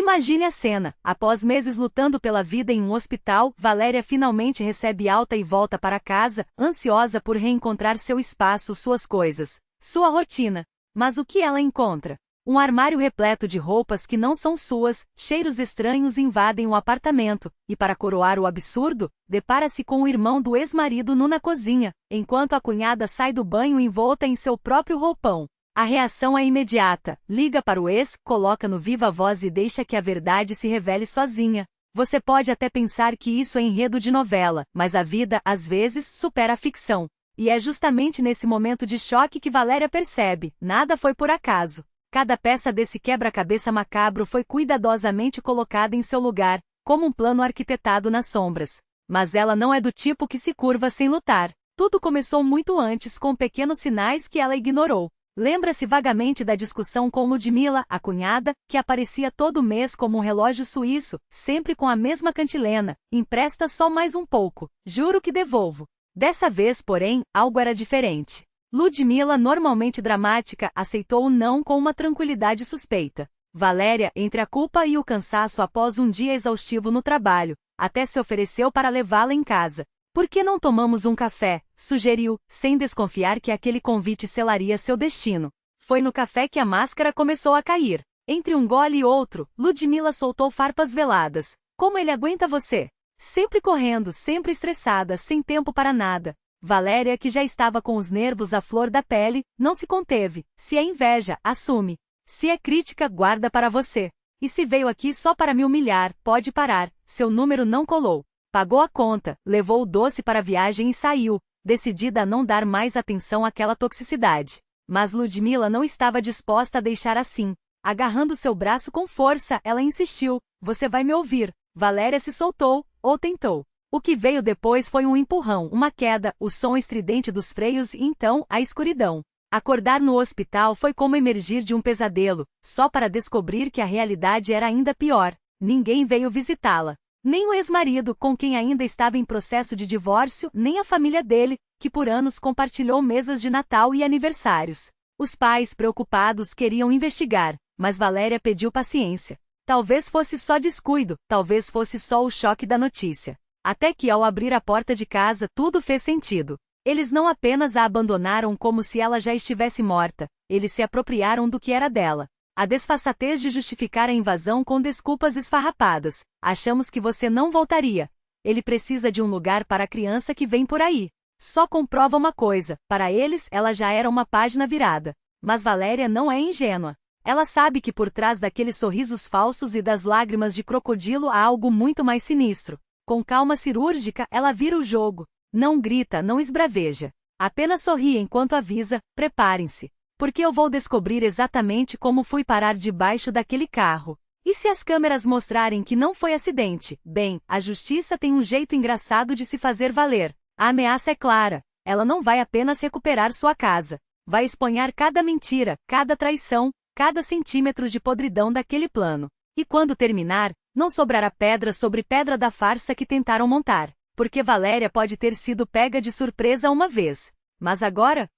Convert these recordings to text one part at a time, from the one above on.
Imagine a cena. Após meses lutando pela vida em um hospital, Valéria finalmente recebe alta e volta para casa, ansiosa por reencontrar seu espaço, suas coisas, sua rotina. Mas o que ela encontra? Um armário repleto de roupas que não são suas, cheiros estranhos invadem o apartamento, e para coroar o absurdo, depara-se com o irmão do ex-marido nu na cozinha, enquanto a cunhada sai do banho envolta em seu próprio roupão. A reação é imediata, liga para o ex, coloca no viva voz e deixa que a verdade se revele sozinha. Você pode até pensar que isso é enredo de novela, mas a vida, às vezes, supera a ficção. E é justamente nesse momento de choque que Valéria percebe, nada foi por acaso. Cada peça desse quebra-cabeça macabro foi cuidadosamente colocada em seu lugar, como um plano arquitetado nas sombras. Mas ela não é do tipo que se curva sem lutar. Tudo começou muito antes, com pequenos sinais que ela ignorou. Lembra-se vagamente da discussão com Ludmila, a cunhada, que aparecia todo mês como um relógio suíço, sempre com a mesma cantilena. Empresta só mais um pouco. Juro que devolvo. Dessa vez, porém, algo era diferente. Ludmila, normalmente dramática, aceitou o não com uma tranquilidade suspeita. Valéria, entre a culpa e o cansaço após um dia exaustivo no trabalho, até se ofereceu para levá-la em casa. Por que não tomamos um café? Sugeriu, sem desconfiar que aquele convite selaria seu destino. Foi no café que a máscara começou a cair. Entre um gole e outro, Ludmila soltou farpas veladas. Como ele aguenta você? Sempre correndo, sempre estressada, sem tempo para nada. Valéria, que já estava com os nervos à flor da pele, não se conteve. Se é inveja, assume. Se é crítica, guarda para você. E se veio aqui só para me humilhar, pode parar. Seu número não colou. Pagou a conta, levou o doce para a viagem e saiu, decidida a não dar mais atenção àquela toxicidade. Mas Ludmila não estava disposta a deixar assim. Agarrando seu braço com força, ela insistiu. Você vai me ouvir. Valéria se soltou, ou tentou. O que veio depois foi um empurrão, uma queda, o som estridente dos freios e então, a escuridão. Acordar no hospital foi como emergir de um pesadelo, só para descobrir que a realidade era ainda pior. Ninguém veio visitá-la. Nem o ex-marido, com quem ainda estava em processo de divórcio, nem a família dele, que por anos compartilhou mesas de Natal e aniversários. Os pais, preocupados, queriam investigar, mas Valéria pediu paciência. Talvez fosse só descuido, talvez fosse só o choque da notícia. Até que ao abrir a porta de casa tudo fez sentido. Eles não apenas a abandonaram como se ela já estivesse morta, eles se apropriaram do que era dela. A desfaçatez de justificar a invasão com desculpas esfarrapadas. Achamos que você não voltaria. Ele precisa de um lugar para a criança que vem por aí. Só comprova uma coisa, para eles ela já era uma página virada. Mas Valéria não é ingênua. Ela sabe que por trás daqueles sorrisos falsos e das lágrimas de crocodilo há algo muito mais sinistro. Com calma cirúrgica, ela vira o jogo. Não grita, não esbraveja. Apenas sorri enquanto avisa, preparem-se. Porque eu vou descobrir exatamente como fui parar debaixo daquele carro. E se as câmeras mostrarem que não foi acidente? Bem, a justiça tem um jeito engraçado de se fazer valer. A ameaça é clara. Ela não vai apenas recuperar sua casa. Vai exponhar cada mentira, cada traição, cada centímetro de podridão daquele plano. E quando terminar, não sobrará pedra sobre pedra da farsa que tentaram montar. Porque Valéria pode ter sido pega de surpresa uma vez. Mas agora,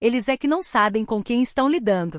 eles é que não sabem com quem estão lidando.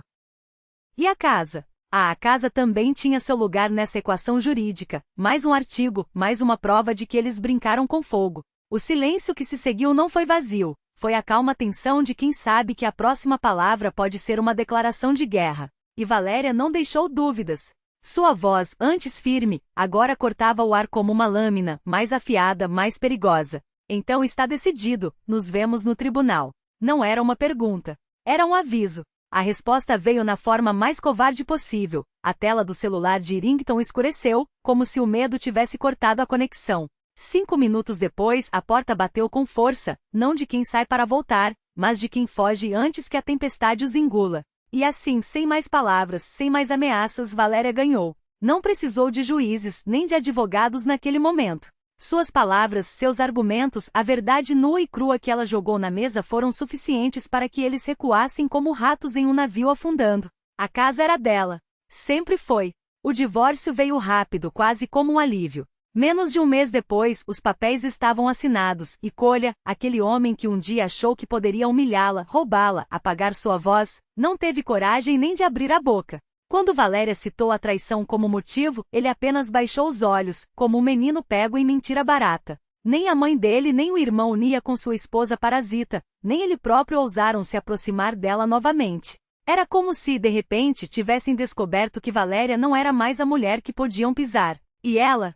E a casa? A casa também tinha seu lugar nessa equação jurídica. Mais um artigo, mais uma prova de que eles brincaram com fogo. O silêncio que se seguiu não foi vazio. Foi a calma tensão de quem sabe que a próxima palavra pode ser uma declaração de guerra. E Valéria não deixou dúvidas. Sua voz, antes firme, agora cortava o ar como uma lâmina, mais afiada, mais perigosa. Então está decidido, nos vemos no tribunal. Não era uma pergunta. Era um aviso. A resposta veio na forma mais covarde possível. A tela do celular de Irington escureceu, como se o medo tivesse cortado a conexão. 5 minutos depois, a porta bateu com força, não de quem sai para voltar, mas de quem foge antes que a tempestade os engula. E assim, sem mais palavras, sem mais ameaças, Valéria ganhou. Não precisou de juízes, nem de advogados naquele momento. Suas palavras, seus argumentos, a verdade nua e crua que ela jogou na mesa foram suficientes para que eles recuassem como ratos em um navio afundando. A casa era dela. Sempre foi. O divórcio veio rápido, quase como um alívio. Menos de um mês depois, os papéis estavam assinados, e Kolya, aquele homem que um dia achou que poderia humilhá-la, roubá-la, apagar sua voz, não teve coragem nem de abrir a boca. Quando Valéria citou a traição como motivo, ele apenas baixou os olhos, como um menino pego em mentira barata. Nem a mãe dele nem o irmão Nia com sua esposa parasita, nem ele próprio ousaram se aproximar dela novamente. Era como se, de repente, tivessem descoberto que Valéria não era mais a mulher que podiam pisar. E ela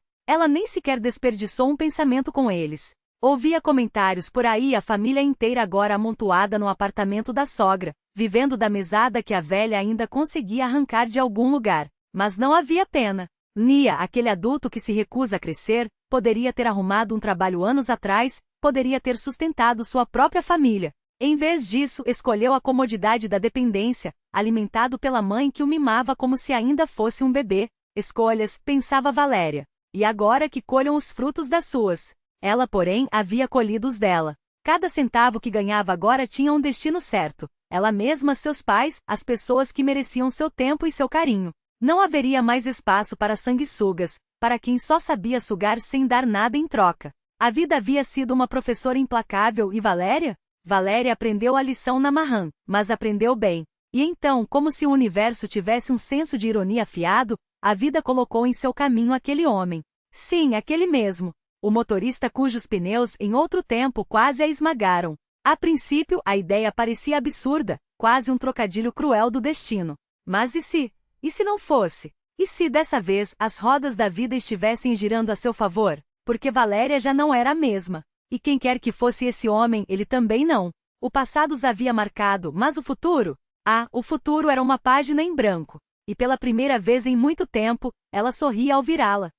nem sequer desperdiçou um pensamento com eles. Ouvia comentários por aí, a família inteira agora amontoada no apartamento da sogra, vivendo da mesada que a velha ainda conseguia arrancar de algum lugar. Mas não havia pena. Nia, aquele adulto que se recusa a crescer, poderia ter arrumado um trabalho anos atrás, poderia ter sustentado sua própria família. Em vez disso, escolheu a comodidade da dependência, alimentado pela mãe que o mimava como se ainda fosse um bebê. Escolhas, pensava Valéria. E agora que colham os frutos das suas. Ela, porém, havia colhido os dela. Cada centavo que ganhava agora tinha um destino certo. Ela mesma, seus pais, as pessoas que mereciam seu tempo e seu carinho. Não haveria mais espaço para sanguessugas, para quem só sabia sugar sem dar nada em troca. A vida havia sido uma professora implacável e Valéria? Valéria aprendeu a lição na marrã, mas aprendeu bem. E então, como se o universo tivesse um senso de ironia afiado, a vida colocou em seu caminho aquele homem. Sim, aquele mesmo. O motorista cujos pneus em outro tempo quase a esmagaram. A princípio, a ideia parecia absurda, quase um trocadilho cruel do destino. Mas e se? E se não fosse? E se dessa vez as rodas da vida estivessem girando a seu favor? Porque Valéria já não era a mesma. E quem quer que fosse esse homem, ele também não. O passado os havia marcado, mas o futuro? O futuro era uma página em branco. E pela primeira vez em muito tempo, ela sorria ao virá-la.